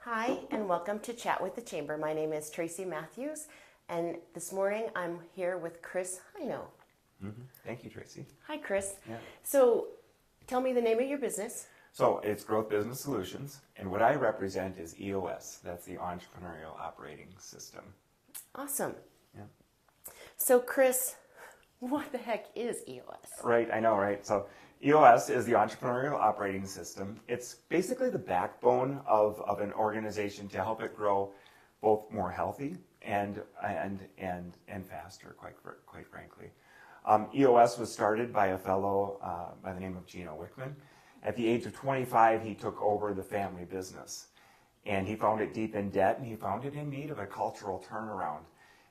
Hi, and welcome to Chat with the Chamber. My name is Tracy Matthews, and this morning I'm here with Chris Heino. Thank you, Tracy. Hi, Chris. Yeah. So, tell me the name of your business. So it's Growth Business Solutions, and what I represent is EOS. That's the Entrepreneurial Operating System. Awesome. Yeah. So, Chris, what the heck is EOS? Right, I know, right? So EOS is the Entrepreneurial Operating System. It's basically the backbone of an organization to help it grow both more healthy and faster, quite frankly. EOS was started by a fellow by the name of Gino Wickman. At the age of 25, he took over the family business, and he found it deep in debt, and he found it in need of a cultural turnaround.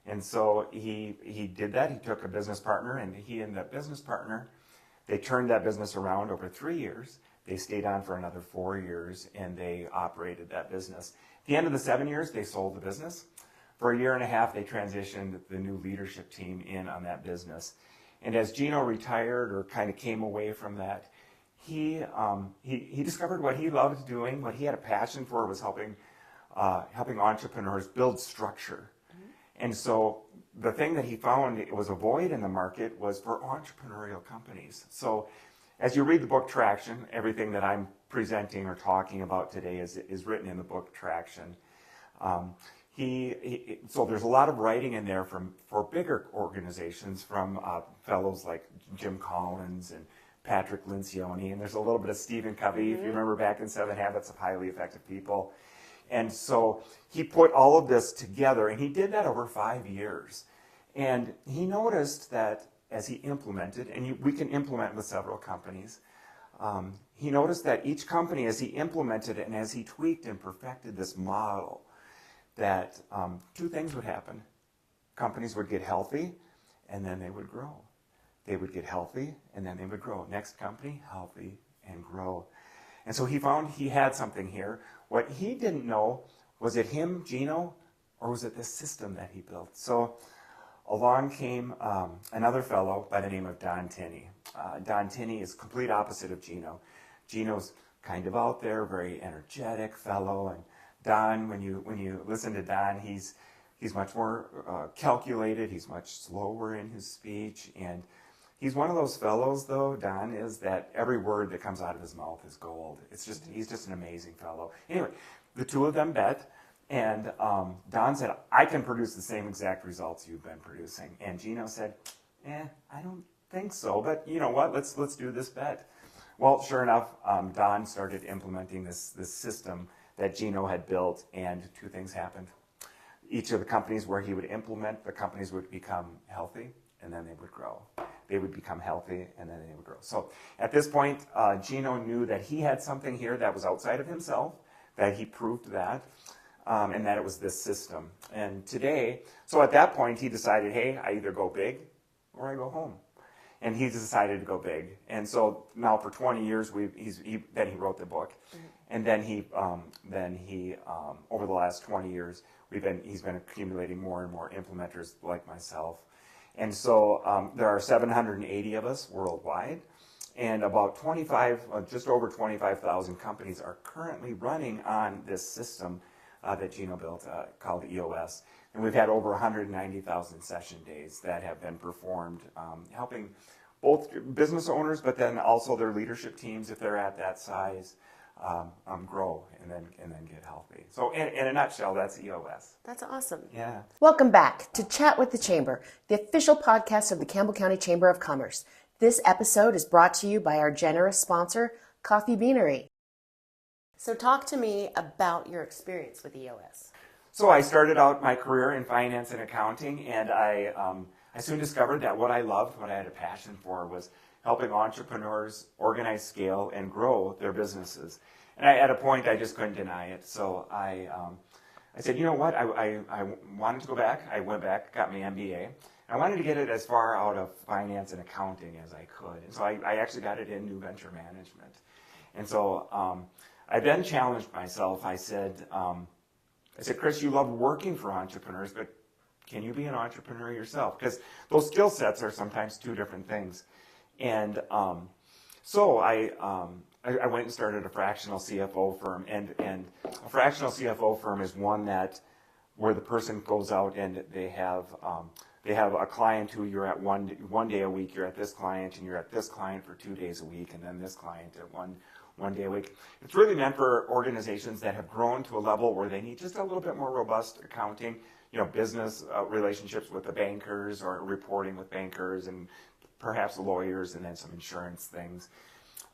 And so he did that. He took a business partner, and he and that business partner, they turned that business around over 3 years. They stayed on for another 4 years, and they operated that business. At the end of the 7 years, they sold the business. For a year and a half, they transitioned the new leadership team in on that business. And as Gino retired or kind of came away from that, he discovered what he loved doing, what he had a passion for was helping entrepreneurs build structure. And so the thing that he found it was a void in the market was for entrepreneurial companies. So as you read the book Traction, everything that I'm presenting or talking about today is written in the book Traction. So there's a lot of writing in there for bigger organizations from fellows like Jim Collins and Patrick Lencioni, and there's a little bit of Stephen Covey, if you remember back in 7 Habits of Highly Effective People. And so he put all of this together, and he did that over 5 years. And he noticed that as he implemented, and we can implement with several companies, he noticed that each company, as he implemented it and as he tweaked and perfected this model, that two things would happen. Companies would get healthy, and then they would grow. They would get healthy, and then they would grow. Next company, healthy, and grow. And so he found he had something here. What he didn't know, was it him, Gino, or was it this system that he built? So along came another fellow by the name of Don Tinney. Don Tinney is complete opposite of Gino. Gino's kind of out there, very energetic fellow, and Don, when you listen to Don, he's much more calculated. He's much slower in his speech, and he's one of those fellows, though, Don, is that every word that comes out of his mouth is gold. He's just an amazing fellow. Anyway, the two of them bet, and Don said, I can produce the same exact results you've been producing. And Gino said, I don't think so, but you know what, let's do this bet. Well, sure enough, Don started implementing this system that Gino had built, and two things happened. Each of the companies where he would implement, the companies would become healthy, and then they would grow. They would become healthy, and then they would grow. So at this point, Gino knew that he had something here that was outside of himself, that he proved that, and that it was this system. And today, so at that point, he decided, hey, I either go big or I go home. And he decided to go big. And so now for 20 years, then he wrote the book. And then he over the last 20 years, he's been accumulating more and more implementers like myself. And so there are 780 of us worldwide, and about just over 25,000 companies are currently running on this system that Gino built called EOS. And we've had over 190,000 session days that have been performed, helping both business owners, but then also their leadership teams, if they're at that size, grow and then get healthy. So in a nutshell, that's EOS. That's awesome. Yeah. Welcome back to Chat with the Chamber, the official podcast of the Campbell County Chamber of Commerce. This episode is brought to you by our generous sponsor, Coffee Beanery. So talk to me about your experience with EOS. So I started out my career in finance and accounting, and I soon discovered that what I loved, what I had a passion for, was helping entrepreneurs organize, scale, and grow their businesses. And at a point, I just couldn't deny it. So I said, you know what, I wanted to go back. I went back, got my MBA. I wanted to get it as far out of finance and accounting as I could. And so I actually got it in new venture management. And so I then challenged myself. I said, Chris, you love working for entrepreneurs, but can you be an entrepreneur yourself? Because those skill sets are sometimes two different things. And so I I went and started a fractional CFO firm, and a fractional CFO firm is one where the person goes out and they have a client who you're at one day a week, you're at this client, and you're at this client for 2 days a week, and then this client at one day a week. It's really meant for organizations that have grown to a level where they need just a little bit more robust accounting, business relationships with the bankers, or reporting with bankers and perhaps lawyers, and then some insurance things.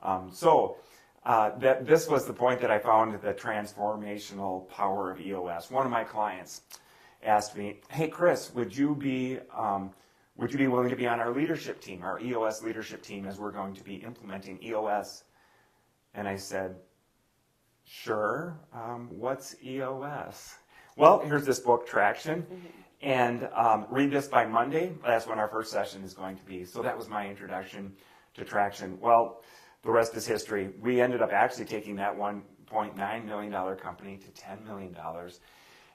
This was the point that I found the transformational power of EOS. One of my clients asked me, "Hey, Chris, would you be willing to be on our leadership team, our EOS leadership team, as we're going to be implementing EOS?" And I said, "Sure. What's EOS?" Well, here's this book, Traction, and read this by Monday. That's when our first session is going to be. So that was my introduction to Traction. Well, the rest is history. We ended up actually taking that $1.9 million company to $10 million.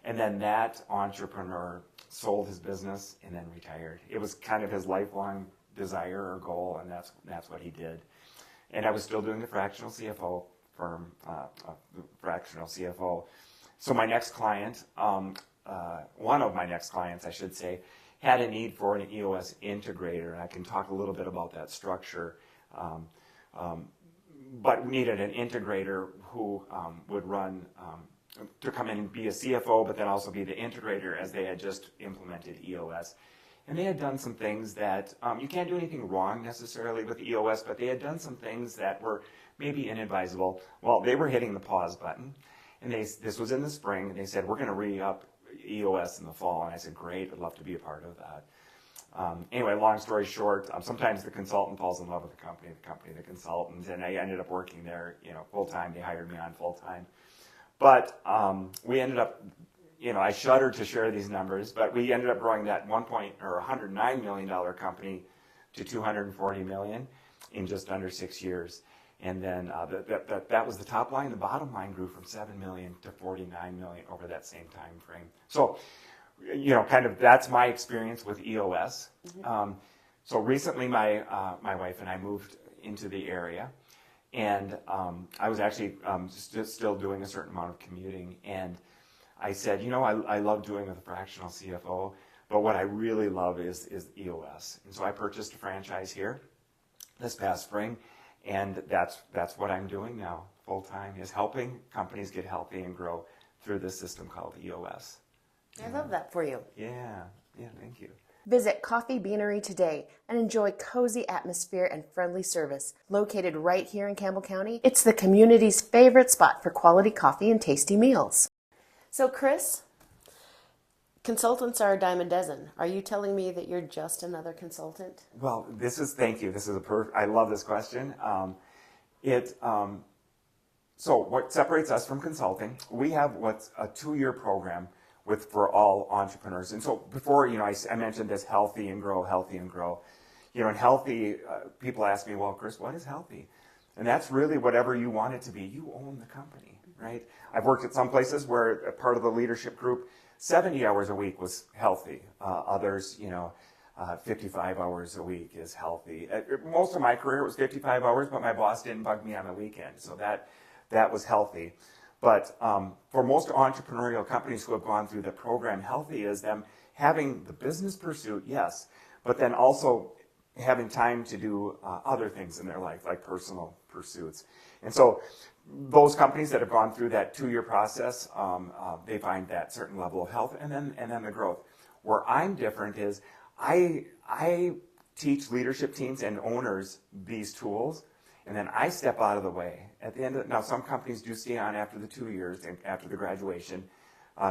And then that entrepreneur sold his business and then retired. It was kind of his lifelong desire or goal, and that's what he did. And I was still doing the fractional CFO firm, fractional CFO. So my next client, one of my next clients, I should say, had a need for an EOS integrator, and I can talk a little bit about that structure. But needed an integrator who would run to come in and be a CFO, but then also be the integrator, as they had just implemented EOS. And they had done some things that you can't do anything wrong necessarily with EOS, but they had done some things that were maybe inadvisable. Well, they were hitting the pause button, and this was in the spring, and they said, "We're going to re-up EOS in the fall." And I said, "Great, I'd love to be a part of that." Anyway, long story short, sometimes the consultant falls in love with the company the consultant, and I ended up working there, full time. They hired me on full time, but we ended up, I shudder to share these numbers, but we ended up growing that $109 million company to $240 million in just under 6 years, and then that was the top line. The bottom line grew from $7 million to $49 million over that same time frame. So, kind of that's my experience with EOS. So recently, my wife and I moved into the area, and I was actually still doing a certain amount of commuting, and I said, I love doing with a fractional CFO, but what I really love is EOS. And so I purchased a franchise here this past spring, and that's what I'm doing now full time, is helping companies get healthy and grow through this system called EOS. I love that for you. Yeah, thank you. Visit Coffee Beanery today and enjoy cozy atmosphere and friendly service. Located right here in Campbell County, it's the community's favorite spot for quality coffee and tasty meals. So, Chris, consultants are a dime a dozen. Are you telling me that you're just another consultant? Well, thank you. This is I love this question. So what separates us from consulting, we have what's a 2-year program for all entrepreneurs. And so before, I mentioned this healthy and grow. And healthy, people ask me, "Well, Chris, what is healthy?" And that's really whatever you want it to be. You own the company, right? I've worked at some places where a part of the leadership group, 70 hours a week was healthy. Others, 55 hours a week is healthy. Most of my career was 55 hours, but my boss didn't bug me on the weekend. So that was healthy. But for most entrepreneurial companies who have gone through the program, healthy is them having the business pursuit, yes, but then also having time to do other things in their life, like personal pursuits. And so those companies that have gone through that 2-year process, they find that certain level of health and then the growth. Where I'm different is I teach leadership teams and owners these tools, and then I step out of the way. At the end now some companies do stay on after the 2 years and after the graduation,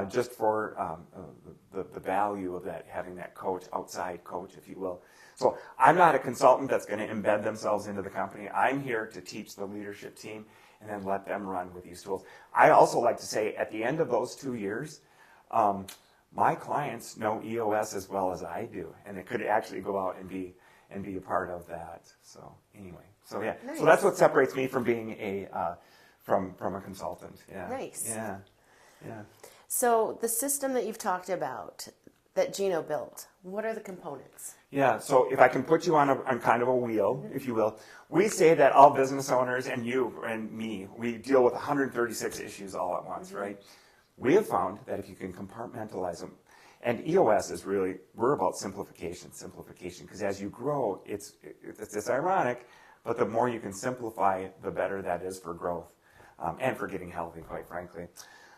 just for the value of that, having that outside coach, if you will. So I'm not a consultant that's going to embed themselves into the company. I'm here to teach the leadership team and then let them run with these tools. I also like to say at the end of those 2 years, my clients know EOS as well as I do, and it could actually go out and be a part of that. So anyway, nice. So that's what separates me from being from a consultant. Yeah. Nice. Yeah. So the system that you've talked about, that Gino built. What are the components? Yeah, so if I can put you on kind of a wheel, if you will, we say that all business owners and you and me, we deal with 136 issues all at once, right? We have found that if you can compartmentalize them, and EOS is really, we're about simplification, because as you grow, it's ironic, but the more you can simplify, the better that is for growth and for getting healthy, quite frankly.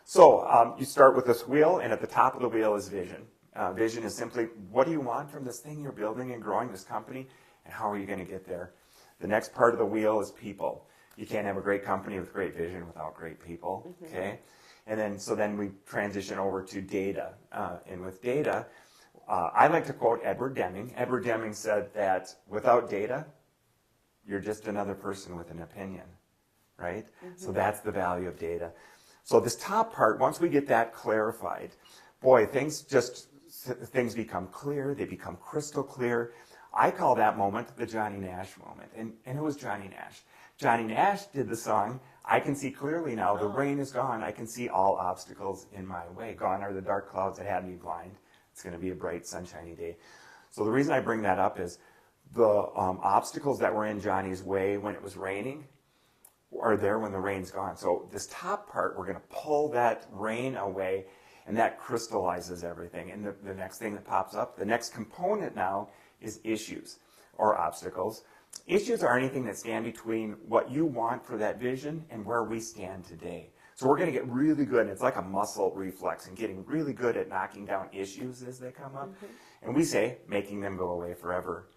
So you start with this wheel, and at the top of the wheel is vision. Vision is simply, what do you want from this thing you're building and growing, this company, and how are you going to get there? The next part of the wheel is people. You can't have a great company with great vision without great people, okay? And then we transition over to data. And with data, I like to quote Edward Deming. Edward Deming said that without data, you're just another person with an opinion, right? So that's the value of data. So this top part, once we get that clarified, boy, things become clear. They become crystal clear. I call that moment the Johnny Nash moment. And it was Johnny Nash. Johnny Nash did the song, I Can See Clearly Now, the rain is gone, I can see all obstacles in my way. Gone are the dark clouds that had me blind. It's going to be a bright, sunshiny day. So the reason I bring that up is the obstacles that were in Johnny's way when it was raining are there when the rain's gone. So this top part, we're going to pull that rain away, and that crystallizes everything. And the next thing that pops up, the next component now is issues or obstacles. Issues are anything that stand between what you want for that vision and where we stand today. So we're going to get really good. It's like a muscle reflex and getting really good at knocking down issues as they come up. And we say, making them go away forever.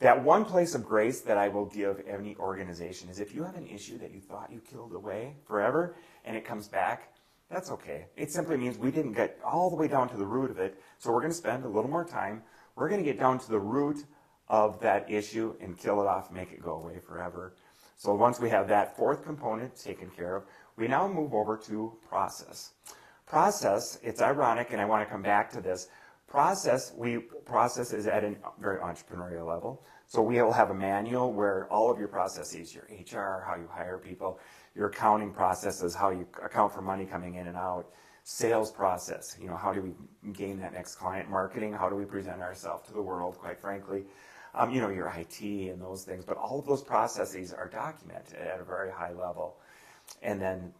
That one place of grace that I will give any organization is if you have an issue that you thought you killed away forever and it comes back, that's okay. It simply means we didn't get all the way down to the root of it. So we're going to spend a little more time. We're going to get down to the root of that issue and kill it off, make it go away forever. So once we have that fourth component taken care of, we now move over to process. Process, it's ironic, and I want to come back to this. Process is at a very entrepreneurial level. So we'll have a manual where all of your processes, your HR, how you hire people, your accounting processes, how you account for money coming in and out, sales process, how do we gain that next client, marketing, how do we present ourselves to the world, quite frankly, your IT and those things. But all of those processes are documented at a very high level. And then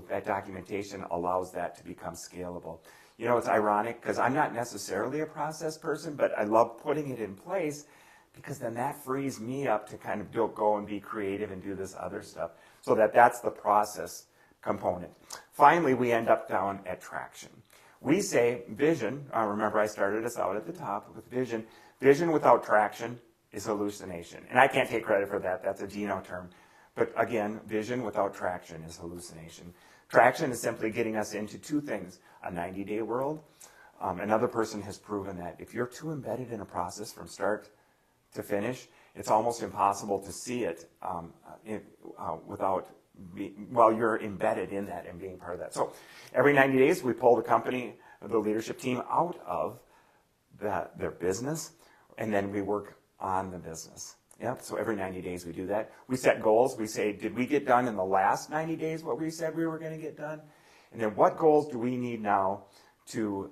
that documentation allows that to become scalable. It's ironic because I'm not necessarily a process person, but I love putting it in place because then that frees me up to kind of go and be creative and do this other stuff. So that's the process component. Finally, we end up down at traction. We say vision, remember I started us out at the top with vision. Vision without traction is hallucination. And I can't take credit for that. That's a Gino term. But again, vision without traction is hallucination. Traction is simply getting us into two things, a 90-day world. Another person has proven that if you're too embedded in a process from start to finish, it's almost impossible to see it while you're embedded in that and being part of that. So every 90 days, we pull the company, the leadership team out of their business, and then we work on the business. Yep. So every 90 days we do that. We set goals. We say, did we get done in the last 90 days what we said we were going to get done? And then what goals do we need now to,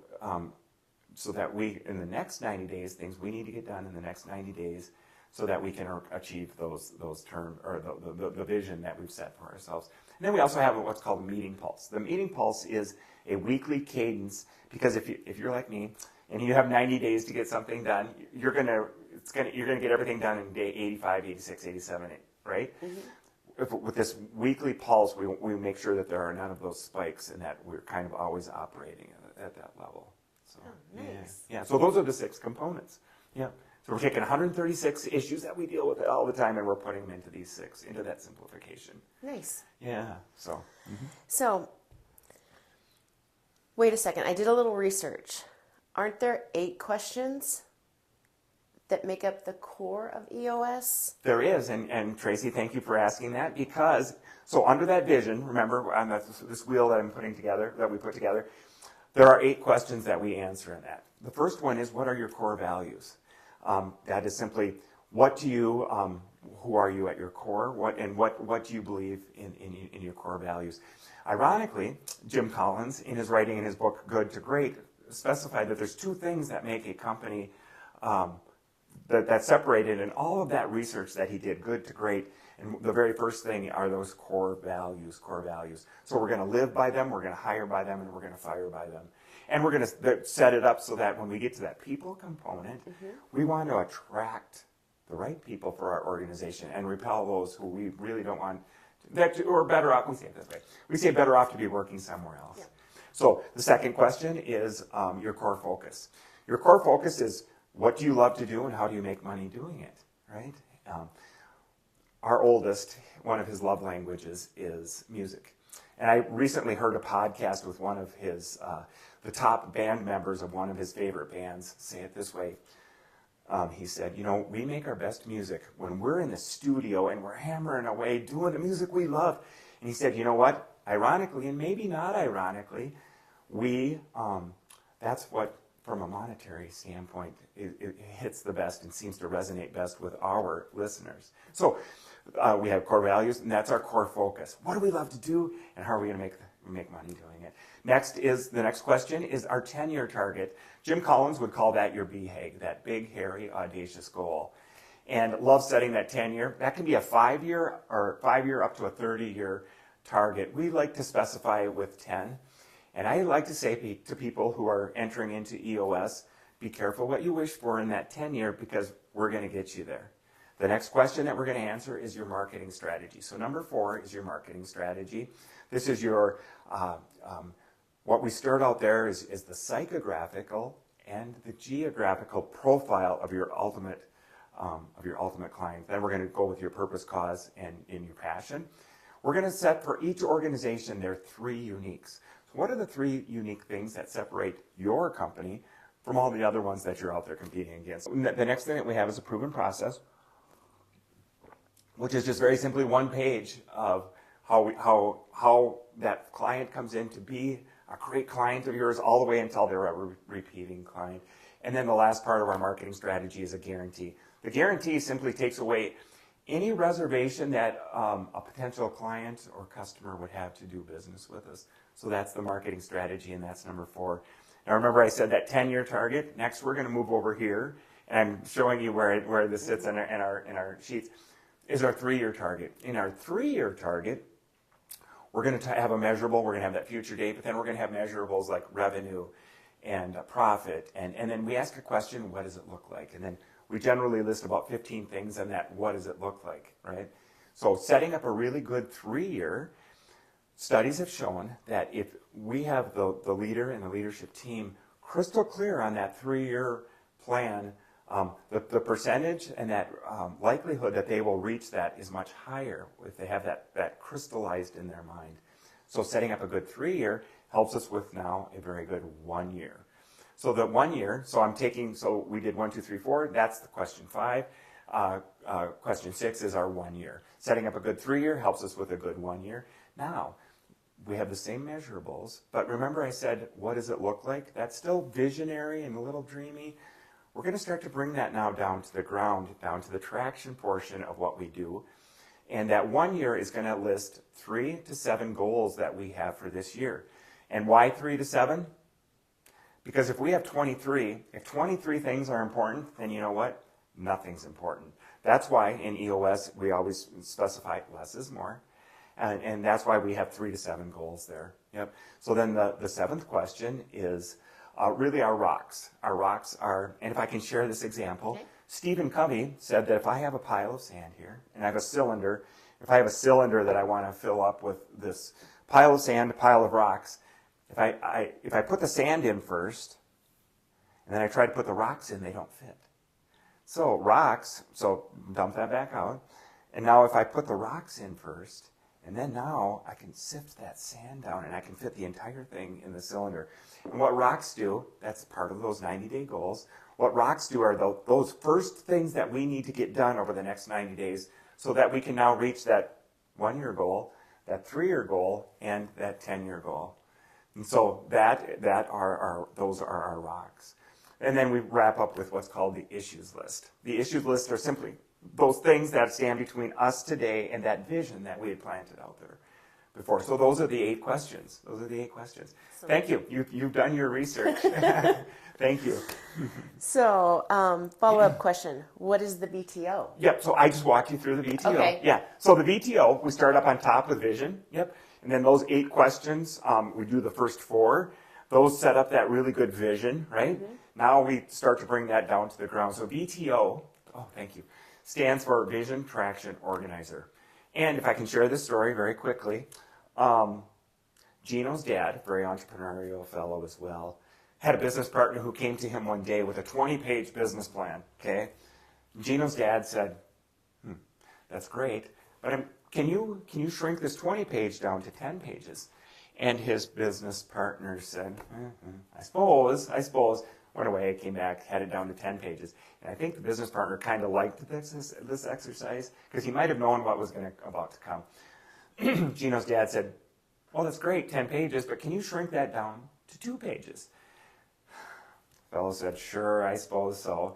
so that in the next 90 days, things we need to get done in the next 90 days so that we can achieve those terms or the vision that we've set for ourselves. And then we also have what's called a meeting pulse. The meeting pulse is a weekly cadence because if you're like me and you have 90 days to get something done, you're going to get everything done in day 85, 86, 87, right? With this weekly pulse, we make sure that there are none of those spikes and that we're kind of always operating at that level. So, nice. Yeah. So those are the 6 components. Yeah. So we're taking 136 issues that we deal with all the time, and we're putting them into these 6, into that simplification. Nice. Yeah. So. So, wait a second. I did a little research. Aren't there 8 questions that make up the core of EOS? There is, and Tracy, thank you for asking that, because, so under that vision, remember, on this wheel that we put together, there are 8 questions that we answer in that. The first one is, what are your core values? That is simply, who are you at your core, what do you believe in your core values? Ironically, Jim Collins, in his writing in his book, Good to Great, specified that there's two things that make a company that's separated, and all of that research that he did, good to great. And the very first thing are those core values. So we're going to live by them, we're going to hire by them, and we're going to fire by them. And we're going to set it up so that when we get to that people component, we want to attract the right people for our organization and repel those who we really don't want, or better off, we say it this way, we say better off to be working somewhere else. Yeah. So the second question is your core focus. Your core focus is, what do you love to do and how do you make money doing it, right? Our oldest, one of his love languages is music. And I recently heard a podcast with one of his, the top band members of one of his favorite bands say it this way. He said, we make our best music when we're in the studio and we're hammering away doing the music we love. And he said, you know what? Ironically, and maybe not ironically, that's what, from a monetary standpoint, it hits the best and seems to resonate best with our listeners. So we have core values, and that's our core focus. What do we love to do, and how are we going to make money doing it? The next question is our 10-year target. Jim Collins would call that your BHAG, that big, hairy, audacious goal. And love setting that 10-year. That can be a 5-year or 5-year up to a 30-year target. We like to specify with 10. And I like to say to people who are entering into EOS, be careful what you wish for in that 10-year, because we're going to get you there. The next question that we're going to answer is your marketing strategy. So number 4 is your marketing strategy. This is your, what we start out there is the psychographical and the geographical profile of your ultimate client. Then we're going to go with your purpose, cause, and in your passion. We're going to set for each organization their 3 uniques. So what are the 3 unique things that separate your company from all the other ones that you're out there competing against? The next thing that we have is a proven process, which is just very simply one page of how that client comes in to be a great client of yours all the way until they're a repeating client. And then the last part of our marketing strategy is a guarantee. The guarantee simply takes away any reservation that a potential client or customer would have to do business with us. So that's the marketing strategy, and that's number 4. Now remember, I said that 10-year target. Next, we're going to move over here, and I'm showing you where this sits in our sheets. Is our 3-year target. In our 3-year target, we're going to have a measurable, we're going to have that future date, but then we're going to have measurables like revenue and profit. And then we ask a question, what does it look like? And then we generally list about 15 things on that, what does it look like, right? So setting up a really good 3-year, studies have shown that if we have the leader and the leadership team crystal clear on that 3-year plan, the percentage and that likelihood that they will reach that is much higher if they have that crystallized in their mind. So setting up a good 3-year helps us with now a very good 1 year. So the 1 year, so we did 1, 2, 3, 4, that's the question 5. Question 6 is our 1 year. Setting up a good 3-year helps us with a good 1 year. Now, we have the same measurables, but remember I said, what does it look like? That's still visionary and a little dreamy. We're going to start to bring that now down to the ground, down to the traction portion of what we do. And that 1 year is going to list 3 to 7 goals that we have for this year. And why 3 to 7? Because if we have 23, if 23 things are important, then you know what? Nothing's important. That's why in EOS we always specify less is more. And that's why we have 3 to 7 goals there. Yep. So then the 7th question is really our rocks. Our rocks are, and if I can share this example, okay. Stephen Covey said that if I have a pile of sand here, and I have a cylinder, if I have a cylinder that I want to fill up with this pile of sand, a pile of rocks, if I put the sand in first, and then I try to put the rocks in, they don't fit. So dump that back out. And now if I put the rocks in first, and then now I can sift that sand down and I can fit the entire thing in the cylinder. And what rocks do, that's part of those 90-day goals, what rocks do are those first things that we need to get done over the next 90 days so that we can now reach that 1-year goal, that 3-year goal, and that 10-year goal. And so those are our rocks. And then we wrap up with what's called the issues list. The issues list are simply those things that stand between us today and that vision that we had planted out there. before. So those are the 8 questions. Those are the 8 questions. So Thank you. You've done your research. Thank you. So, follow-up question. What is the BTO? Yep, so I just walked you through the BTO. Okay. Yeah, so the BTO, we start up on top with vision. Yep, and then those 8 questions, we do the first 4. Those set up that really good vision, right? Mm-hmm. Now we start to bring that down to the ground. So BTO, thank you, stands for Vision Traction Organizer. And if I can share this story very quickly, Gino's dad, very entrepreneurial fellow as well, had a business partner who came to him one day with a 20-page business plan, okay? Gino's dad said, that's great, but can you shrink this 20-page down to 10 pages? And his business partner said, I suppose. Went away, came back, had it down to 10 pages. And I think the business partner kind of liked this exercise because he might have known what was about to come. Gino's dad said, well, that's great, 10 pages, but can you shrink that down to 2 pages? Fellow said, sure, I suppose so.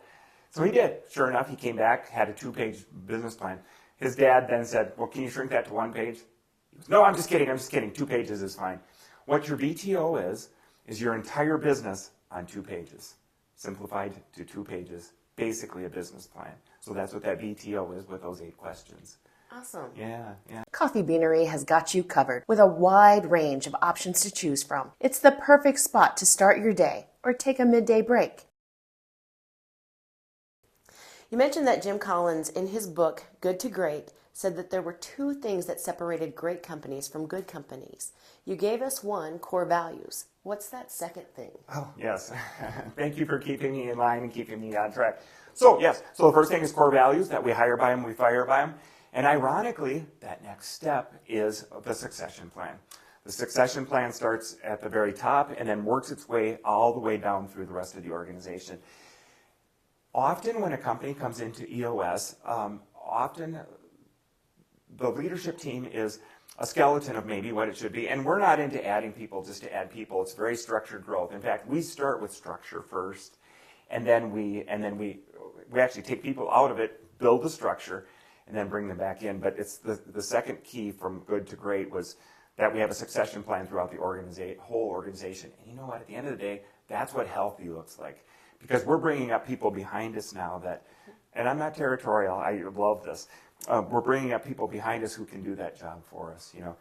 So he did. Sure enough, he came back, had a 2-page business plan. His dad then said, well, can you shrink that to 1 page? He goes, no, I'm just kidding. 2 pages is fine. What your BTO is your entire business on 2 pages. Simplified to 2 pages, basically a business plan. So that's what that BTO is with those 8 questions. Awesome. Yeah. Coffee Beanery has got you covered with a wide range of options to choose from. It's the perfect spot to start your day or take a midday break. You mentioned that Jim Collins, in his book, Good to Great, said that there were 2 things that separated great companies from good companies. You gave us 1, core values. What's that second thing? Oh, yes. Thank you for keeping me in line and keeping me on track. So the first thing is core values, that we hire by them, we fire by them. And ironically, that next step is the succession plan. The succession plan starts at the very top and then works its way all the way down through the rest of the organization. Often when a company comes into EOS, often the leadership team is a skeleton of maybe what it should be. And we're not into adding people just to add people. It's very structured growth. In fact, we start with structure first, and then we actually take people out of it, build the structure, and then bring them back in. But it's the second key from good to great was that we have a succession plan throughout the whole organization. And you know what? At the end of the day, that's what healthy looks like. Because we're bringing up people behind us now that, and I'm not territorial, I love this. We're bringing up people behind us who can do that job for us. You know,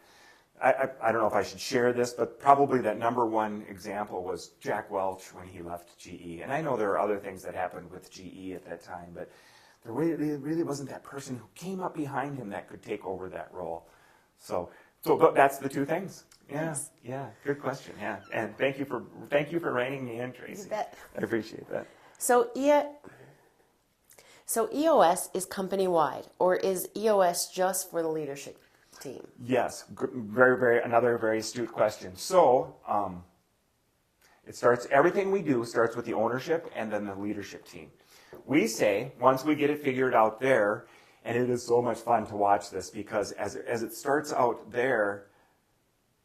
I don't know if I should share this, but probably that number 1 example was Jack Welch when he left GE. And I know there are other things that happened with GE at that time, but there really wasn't that person who came up behind him that could take over that role. So that's the 2 things. Yeah, Thanks. Yeah, good question. Yeah, and thank you for reining me in, Tracy. You bet. I appreciate that. So EOS is company-wide, or is EOS just for the leadership team? Yes, another very astute question. So everything we do starts with the ownership and then the leadership team. We say, once we get it figured out there, and it is so much fun to watch this because as it starts out there,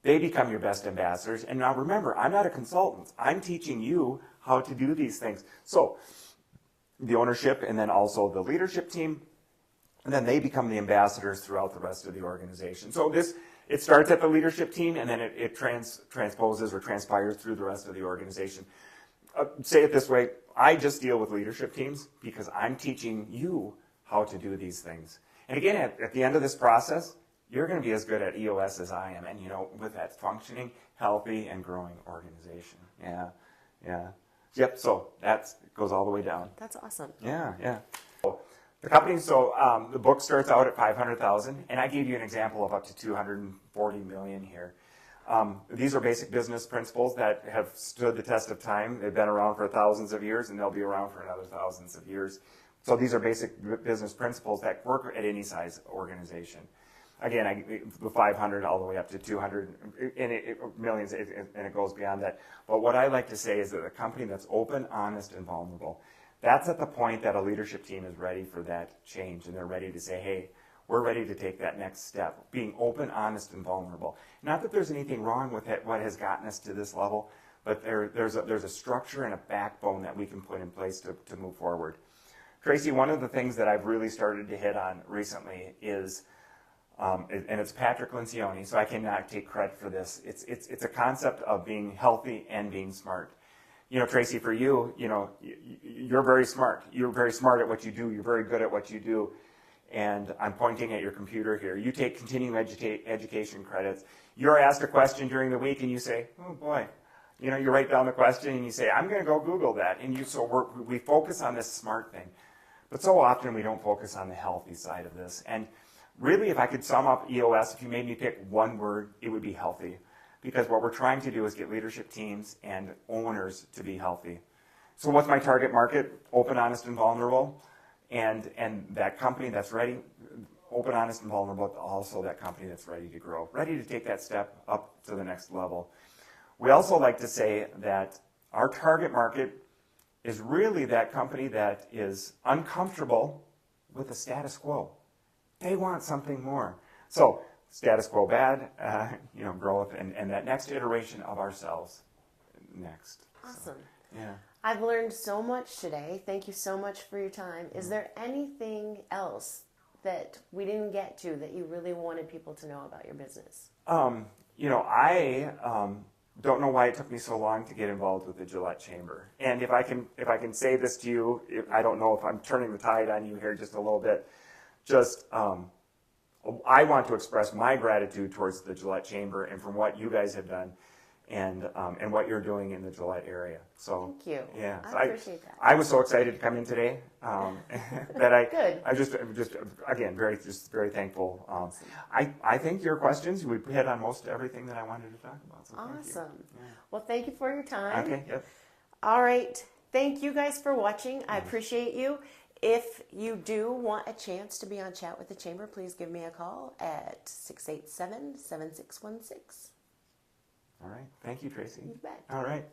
they become your best ambassadors. And now remember, I'm not a consultant. I'm teaching you how to do these things. So the ownership and then also the leadership team, and then they become the ambassadors throughout the rest of the organization. So it starts at the leadership team, and then it transposes or transpires through the rest of the organization. Say it this way, I just deal with leadership teams because I'm teaching you how to do these things. And again, at the end of this process, you're going to be as good at EOS as I am, and with that functioning, healthy, and growing organization. Yeah. Yep, so that goes all the way down. That's awesome. Yeah. The company, the book starts out at $500,000, and I gave you an example of up to $240 million here. These are basic business principles that have stood the test of time. They've been around for thousands of years, and they'll be around for another thousands of years. So these are basic business principles that work at any size organization. Again, the 500 all the way up to 200 millions, and it goes beyond that. But what I like to say is that a company that's open, honest, and vulnerable, that's at the point that a leadership team is ready for that change, and they're ready to say, hey, we're ready to take that next step, being open, honest, and vulnerable. Not that there's anything wrong with it, what has gotten us to this level, but there's a structure and a backbone that we can put in place to move forward. Tracy, one of the things that I've really started to hit on recently is and it's Patrick Lencioni, so I cannot take credit for this. It's a concept of being healthy and being smart. You know, Tracy, for you, you know, you're very smart. You're very smart at what you do. You're very good at what you do. And I'm pointing at your computer here. You take continuing education credits. You're asked a question during the week and you say, oh boy. You know, you write down the question and you say, I'm going to go Google that. And we focus on this smart thing. But so often we don't focus on the healthy side of this. And really, if I could sum up EOS, if you made me pick one word, it would be healthy. Because what we're trying to do is get leadership teams and owners to be healthy. So what's my target market? Open, honest, and vulnerable. And that company that's ready, open, honest, and vulnerable, but also that company that's ready to grow, ready to take that step up to the next level. We also like to say that our target market is really that company that is uncomfortable with the status quo. They want something more. So status quo bad, growth, and that next iteration of ourselves next. Awesome. So, yeah. I've learned so much today. Thank you so much for your time. Is there anything else that we didn't get to that you really wanted people to know about your business? I don't know why it took me so long to get involved with the Gillette Chamber. And if I can say this to you, I don't know if I'm turning the tide on you here just a little bit. I want to express my gratitude towards the Gillette Chamber and from what you guys have done and what you're doing in the Gillette area. So thank you. Yeah, I appreciate that. I was so excited to come in today that Good. I'm just again very thankful. I think your questions we hit on most everything that I wanted to talk about. So awesome. Yeah. Well, thank you for your time. Okay. Yep. All right. Thank you guys for watching. I appreciate you. If you do want a chance to be on Chat with the Chamber, please give me a call at 687-7616. All right. Thank you, Tracy. You bet. All right.